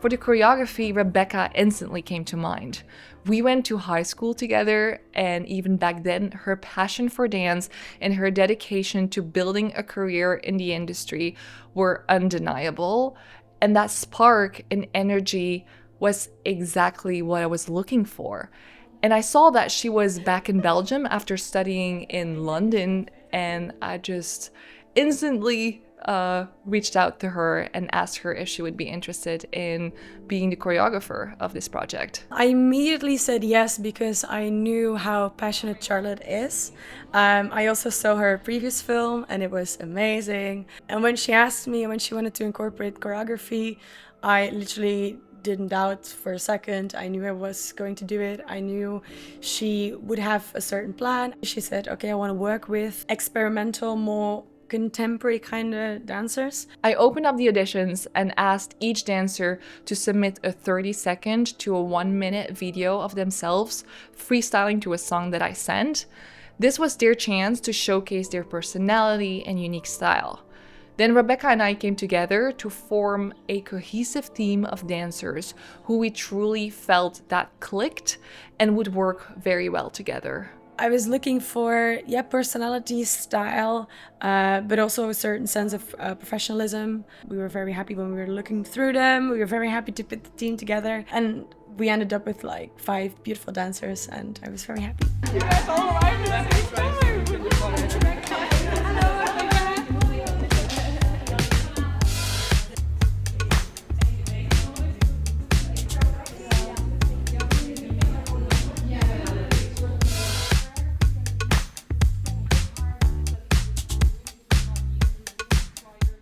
For the choreography, Rebecca instantly came to mind. We went to high school together, and even back then, her passion for dance and her dedication to building a career in the industry were undeniable. And that spark and energy was exactly what I was looking for. And I saw that she was back in Belgium after studying in London, and I just instantly reached out to her and asked her if she would be interested in being the choreographer of this project. I immediately said yes because I knew how passionate Charlotte is. I also saw her previous film and it was amazing. And when she asked me when she wanted to incorporate choreography, I literally didn't doubt for a second. I knew I was going to do it. I knew she would have a certain plan. She said, okay, I want to work with experimental, more contemporary kind of dancers. I opened up the auditions and asked each dancer to submit a 30-second to a 1-minute video of themselves freestyling to a song that I sent. This was their chance to showcase their personality and unique style. Then Rebecca and I came together to form a cohesive team of dancers who we truly felt that clicked and would work very well together. I was looking for, personality, style, but also a certain sense of professionalism. We were very happy when we were looking through them. We were very happy to put the team together. And we ended up with like 5 beautiful dancers, and I was very happy. You guys all arrived at the same time.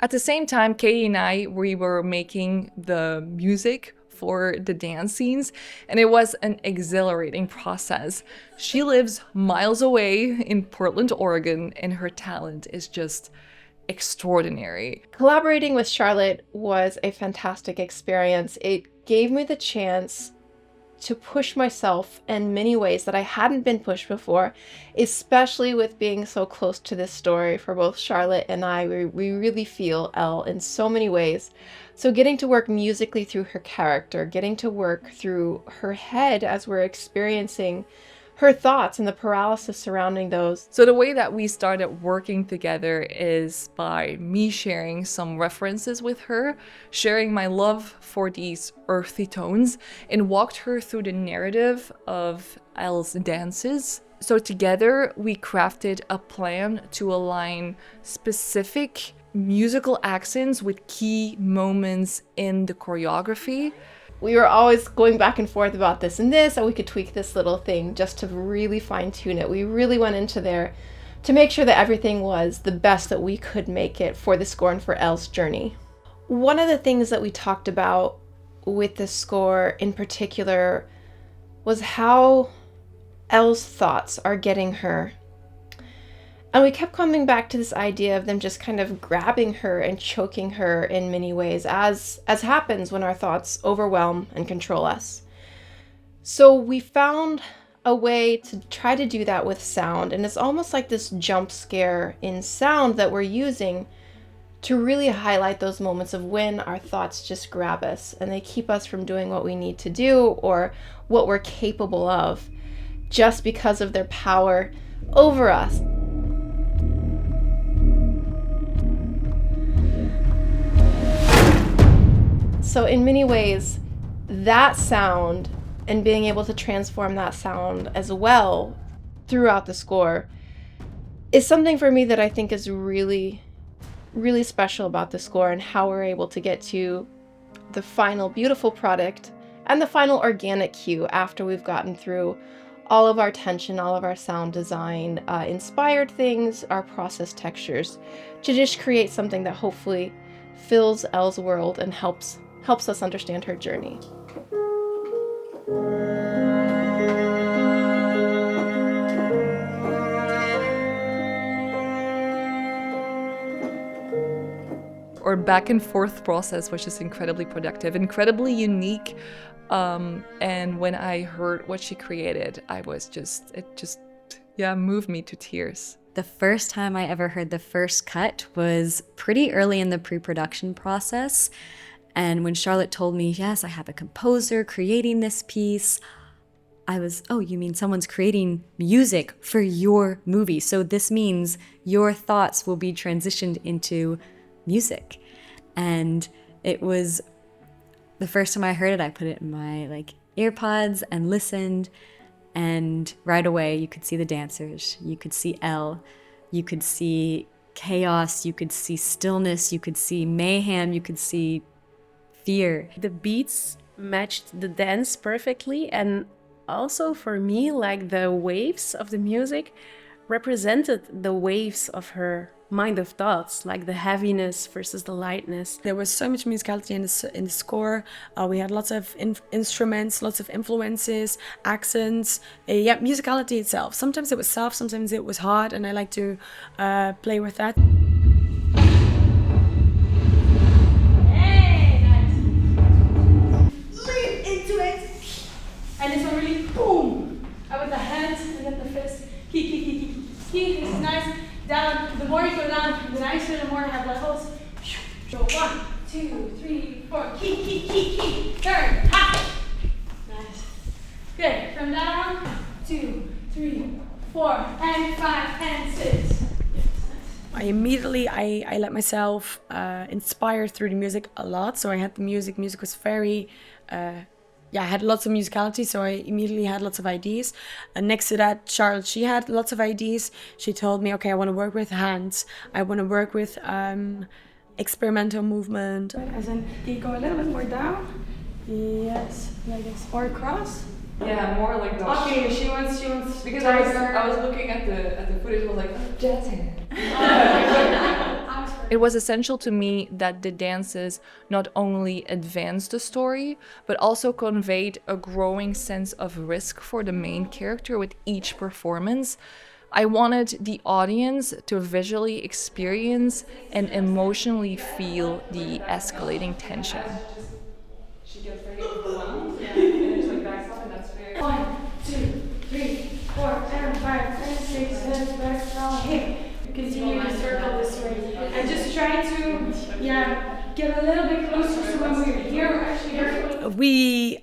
At the same time, Katie and I, we were making the music for the dance scenes, and it was an exhilarating process. She lives miles away in Portland, Oregon, and her talent is just extraordinary. Collaborating with Charlotte was a fantastic experience. It gave me the chance to push myself in many ways that I hadn't been pushed before, especially with being so close to this story for both Charlotte and I. We really feel Elle in so many ways. So getting to work musically through her character, getting to work through her head as we're experiencing her thoughts and the paralysis surrounding those. So the way that we started working together is by me sharing some references with her, sharing my love for these earthy tones, and walked her through the narrative of Elle's dances. So together we crafted a plan to align specific musical accents with key moments in the choreography. We were always going back and forth about this and this, and we could tweak this little thing just to really fine tune it. We really went into there to make sure that everything was the best that we could make it for the score and for Elle's journey. One of the things that we talked about with the score in particular was how Elle's thoughts are getting her. And we kept coming back to this idea of them just kind of grabbing her and choking her in many ways, as happens when our thoughts overwhelm and control us. So we found a way to try to do that with sound, and it's almost like this jump scare in sound that we're using to really highlight those moments of when our thoughts just grab us and they keep us from doing what we need to do or what we're capable of just because of their power over us. So in many ways, that sound and being able to transform that sound as well throughout the score is something for me that I think is really, really special about the score and how we're able to get to the final beautiful product and the final organic cue after we've gotten through all of our tension, all of our sound design, inspired things, our process textures, to just create something that hopefully fills Elle's world and helps us understand her journey. Our back and forth process was just incredibly productive, incredibly unique. And when I heard what she created, it moved me to tears. The first time I ever heard the first cut was pretty early in the pre-production process. And when Charlotte told me, yes, I have a composer creating this piece, I was, oh, you mean someone's creating music for your movie. So this means your thoughts will be transitioned into music. And it was the first time I heard it, I put it in my earpods and listened. And right away, you could see the dancers, you could see Elle, you could see chaos, you could see stillness, you could see mayhem, you could see fear. The beats matched the dance perfectly, and also for me, like the waves of the music represented the waves of her mind of thoughts, like the heaviness versus the lightness. There was so much musicality in the score. We had lots of instruments, lots of influences, accents. Musicality itself. Sometimes it was soft, sometimes it was hard, and I like to play with that. Hey, nice. Lean into it. And this one really boom. Out with the hands and then the fist. Key. This is nice. Down. The more you go down, the nicer, the more you have levels. Go 1, 2, 3, 4. Key. Turn. Ha. Nice. Good. From down. 2, 3, 4, and 5, and 6. I immediately let myself inspire through the music a lot. So I had the music. Music was very. I had lots of musicality, so I immediately had lots of ideas. And next to that, Charlotte, she had lots of ideas. She told me, okay, I want to work with hands. I want to work with experimental movement. As in, do you go a little bit more down? Yes, like this. Or across? Yeah, more like those. Okay, she wants Because I was looking at the footage, I was like, oh, jazz hands. It was essential to me that the dances not only advanced the story, but also conveyed a growing sense of risk for the main character with each performance. I wanted the audience to visually experience and emotionally feel the escalating tension. She gets very overwhelmed, and it's like backs up, and that's very... 1, 2, 3, 4, and 5, and 6, and back down here. Continue to circle this way. And just try to, get a little bit closer so when we're here, we're actually very close. We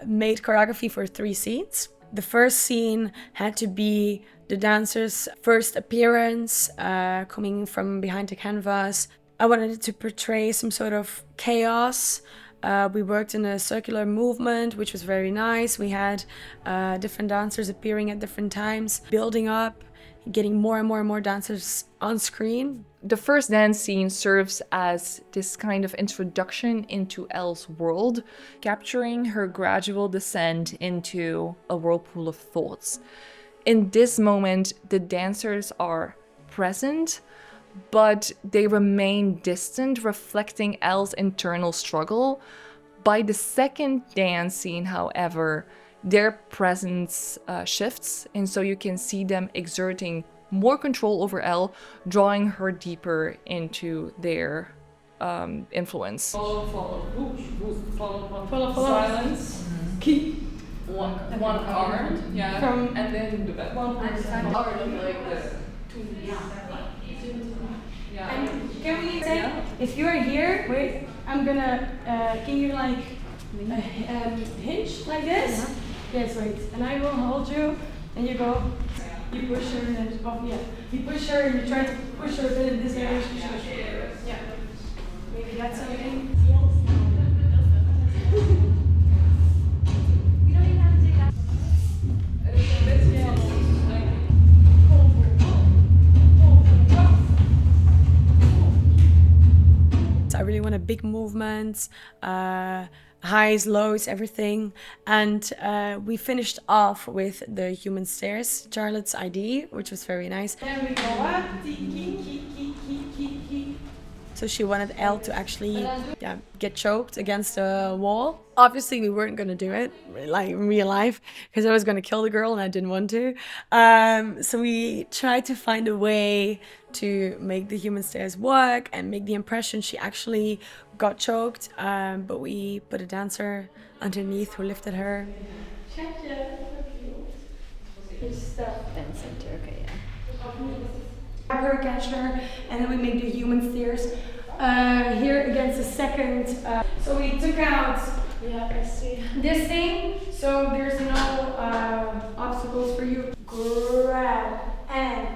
made choreography for 3 scenes. The first scene had to be the dancers' first appearance, coming from behind the canvas. I wanted it to portray some sort of chaos. We worked in a circular movement, which was very nice. We had different dancers appearing at different times, building up, getting more and more dancers on screen. The first dance scene serves as this kind of introduction into Elle's world, capturing her gradual descent into a whirlpool of thoughts. In this moment, the dancers are present, but they remain distant, reflecting Elle's internal struggle. By the second dance scene, however, their presence shifts, and so you can see them exerting more control over Elle, drawing her deeper into their influence. Follow. Silence. Keep one arm. Yeah. And then do that. One person. Like this. Yeah. And can we say, if you're here, wait, I'm gonna, can you like hinge like this? Yeah. Yes, wait. And I will hold you, and you go. You push her, and you push her, and you try to push her a bit in this direction. Yeah. Maybe that's something. I really wanted big movements, highs, lows, everything. And we finished off with the human stairs, Charlotte's ID, which was very nice. Then we go up, So she wanted Elle to actually get choked against the wall. Obviously, we weren't going to do it, like in real life, because I was going to kill the girl and I didn't want to. So we tried to find a way to make the human stairs work and make the impression she actually got choked. But we put a dancer underneath who lifted her. Then center, okay, yeah. Grab her, catch her, and then we make the human stairs. here against the second. So we took out this thing, so there's no obstacles for you. Grab and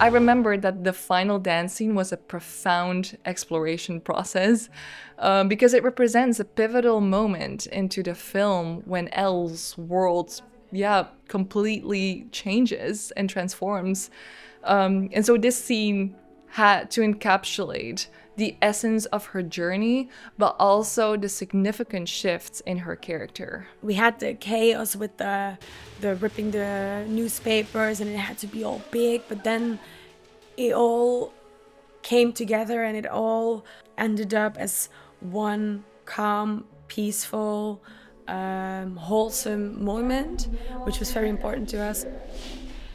I remember that the final dance scene was a profound exploration process because it represents a pivotal moment into the film when Elle's world, completely changes and transforms. And so this scene had to encapsulate the essence of her journey, but also the significant shifts in her character. We had the chaos with the ripping the newspapers, and it had to be all big, but then it all came together and it all ended up as one calm, peaceful, wholesome moment, which was very important to us.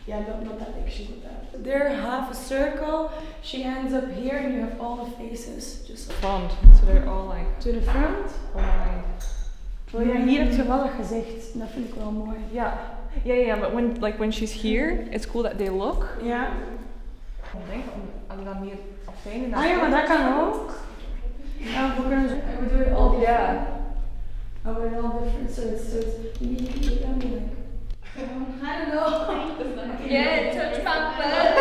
Yeah, not that big, she's not that. They're half a circle, she ends up here and you have all the faces just front, so they're all like to the front. aligned. Oh ja, hier heb je wel dat gezicht, dat vind ik wel mooi. Yeah, but when she's here, it's cool that they look. Ja. Ik denk, als je dan meer op zijn. Ah ja, maar dat kan ook. Ja, we kunnen zo. We doen het all different. Oh, we're all different, so it's you can be like. I don't know. Yeah, touch my butt.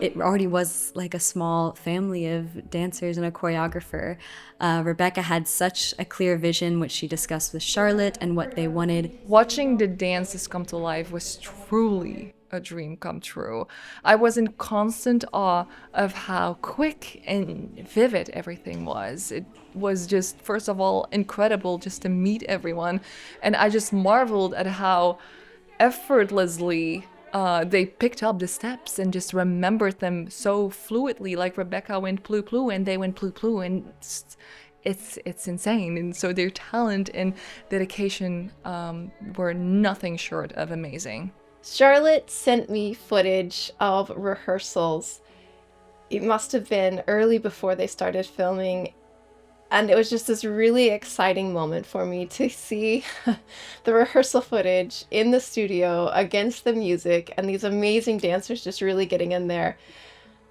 It already was like a small family of dancers and a choreographer. Rebecca had such a clear vision, which she discussed with Charlotte, and what they wanted. Watching the dances come to life was truly a dream come true. I was in constant awe of how quick and vivid everything was. It was just, first of all, incredible just to meet everyone. And I just marveled at how effortlessly they picked up the steps and just remembered them so fluidly. Like Rebecca went plu plu and they went plu plu, and it's insane. And so their talent and dedication were nothing short of amazing. Charlotte sent me footage of rehearsals. It must have been early before they started filming. And it was just this really exciting moment for me to see the rehearsal footage in the studio against the music and these amazing dancers just really getting in there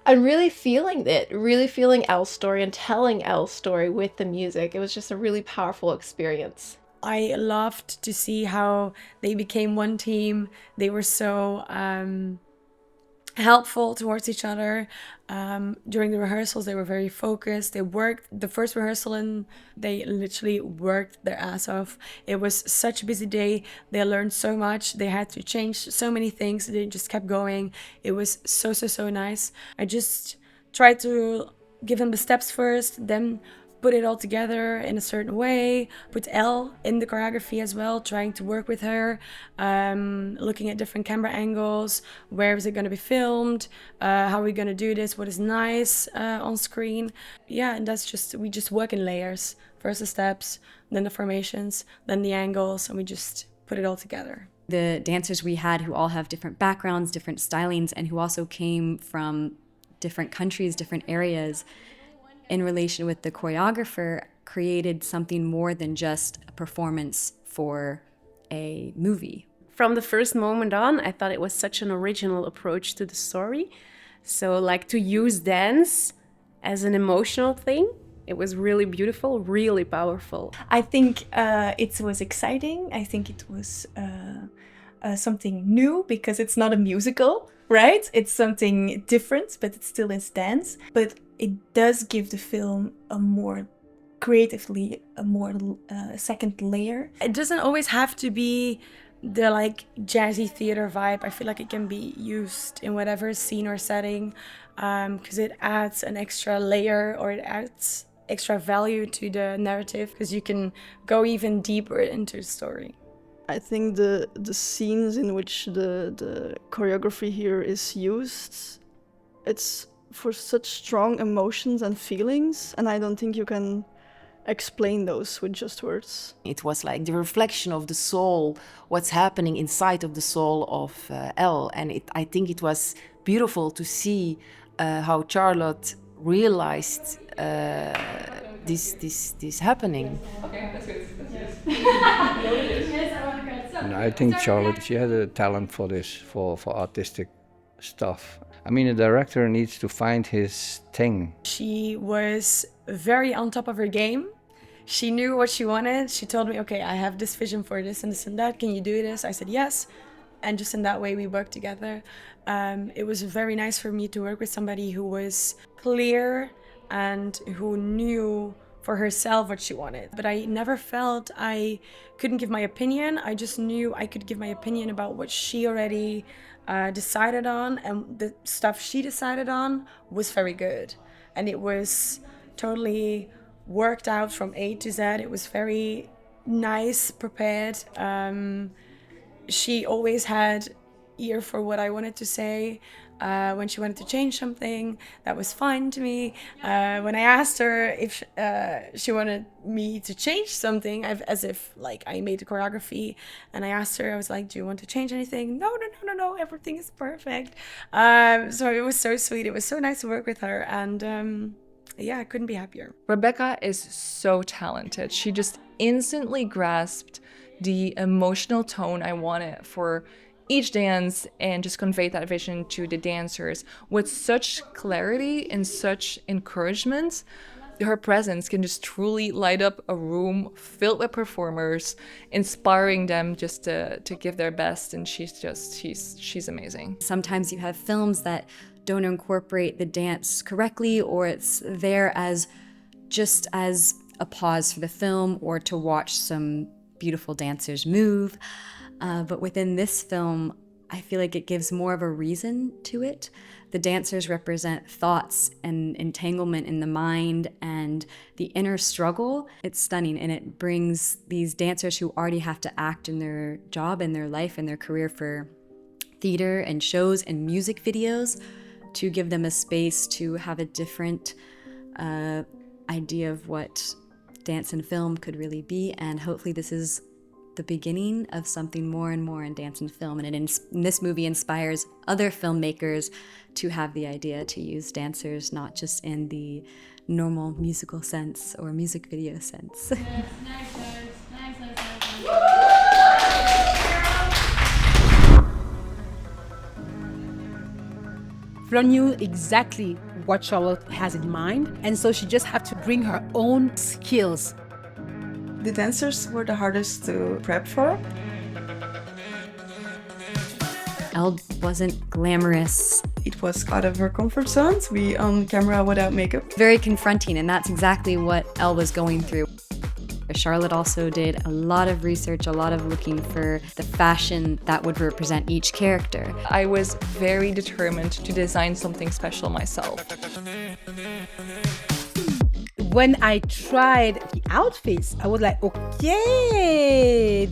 and really feeling it, really feeling Elle's story and telling Elle's story with the music. It was just a really powerful experience. I loved to see how they became one team. They were so helpful towards each other. During the rehearsals, they were very focused. They worked the first rehearsal and they literally worked their ass off. It was such a busy day. They learned so much. They had to change so many things. They just kept going. It was so nice. I just tried to give them the steps first, then put it all together in a certain way, put Elle in the choreography as well, trying to work with her, looking at different camera angles, where is it going to be filmed, how are we going to do this, what is nice on screen. Yeah, and we just work in layers. First the steps, then the formations, then the angles, and we just put it all together. The dancers we had who all have different backgrounds, different stylings, and who also came from different countries, different areas, in relation with the choreographer, created something more than just a performance for a movie. From the first moment on, I thought it was such an original approach to the story. So like to use dance as an emotional thing, it was really beautiful, really powerful. I think it was exciting. I think it was something new because it's not a musical, right? It's something different, but it still is dance. But it does give the film a more creatively, a second layer. It doesn't always have to be the like jazzy theater vibe. I feel like it can be used in whatever scene or setting because it adds an extra layer or it adds extra value to the narrative because you can go even deeper into the story. I think the scenes in which the choreography here is used, it's for such strong emotions and feelings, and I don't think you can explain those with just words. It was like the reflection of the soul, what's happening inside of the soul of Elle. And I think it was beautiful to see how Charlotte realized this happening. Okay, that's good. And I think Charlotte, she had a talent for this, for artistic stuff. I mean, a director needs to find his thing. She was very on top of her game. She knew what she wanted. She told me, okay, I have this vision for this and this and that. Can you do this? I said yes. And just in that way, we worked together. It was very nice for me to work with somebody who was clear and who knew for herself what she wanted. But I never felt I couldn't give my opinion. I just knew I could give my opinion about what she already decided on, and the stuff she decided on was very good. And it was totally worked out from A to Z. It was very nice, prepared. She always had ear for what I wanted to say. When she wanted to change something, that was fine to me. When I asked her if she wanted me to change something, as if like I made the choreography, and I asked her, I was like, do you want to change anything? No, everything is perfect. So it was so sweet. It was so nice to work with her, and yeah, I couldn't be happier. Rebecca is so talented. She just instantly grasped the emotional tone I wanted for each dance and just conveyed that vision to the dancers with such clarity and such encouragement. Her presence can just truly light up a room filled with performers, inspiring them just to give their best, and she's amazing. Sometimes you have films that don't incorporate the dance correctly, or it's there as just as a pause for the film or to watch some beautiful dancers move. But within this film, I feel like it gives more of a reason to it. The dancers represent thoughts and entanglement in the mind and the inner struggle. It's stunning, and it brings these dancers who already have to act in their job, in their life, in their career for theater and shows and music videos, to give them a space to have a different idea of what dance and film could really be. And hopefully this is the beginning of something more and more in dance and film, and this movie inspires other filmmakers to have the idea to use dancers not just in the normal musical sense or music video sense. Yes, nice. Flo knew exactly what Charlotte has in mind, and so she just had to bring her own skills. The dancers were the hardest to prep for. Elle wasn't glamorous. It was out of her comfort zone to be on camera without makeup. Very confronting, and that's exactly what Elle was going through. Charlotte also did a lot of research, a lot of looking for the fashion that would represent each character. I was very determined to design something special myself. When I tried the outfits, I was like, okay.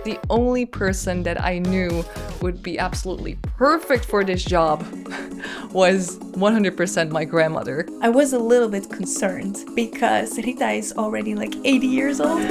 The only person that I knew would be absolutely perfect for this job was 100% my grandmother. I was a little bit concerned because Rita is already like 80 years old.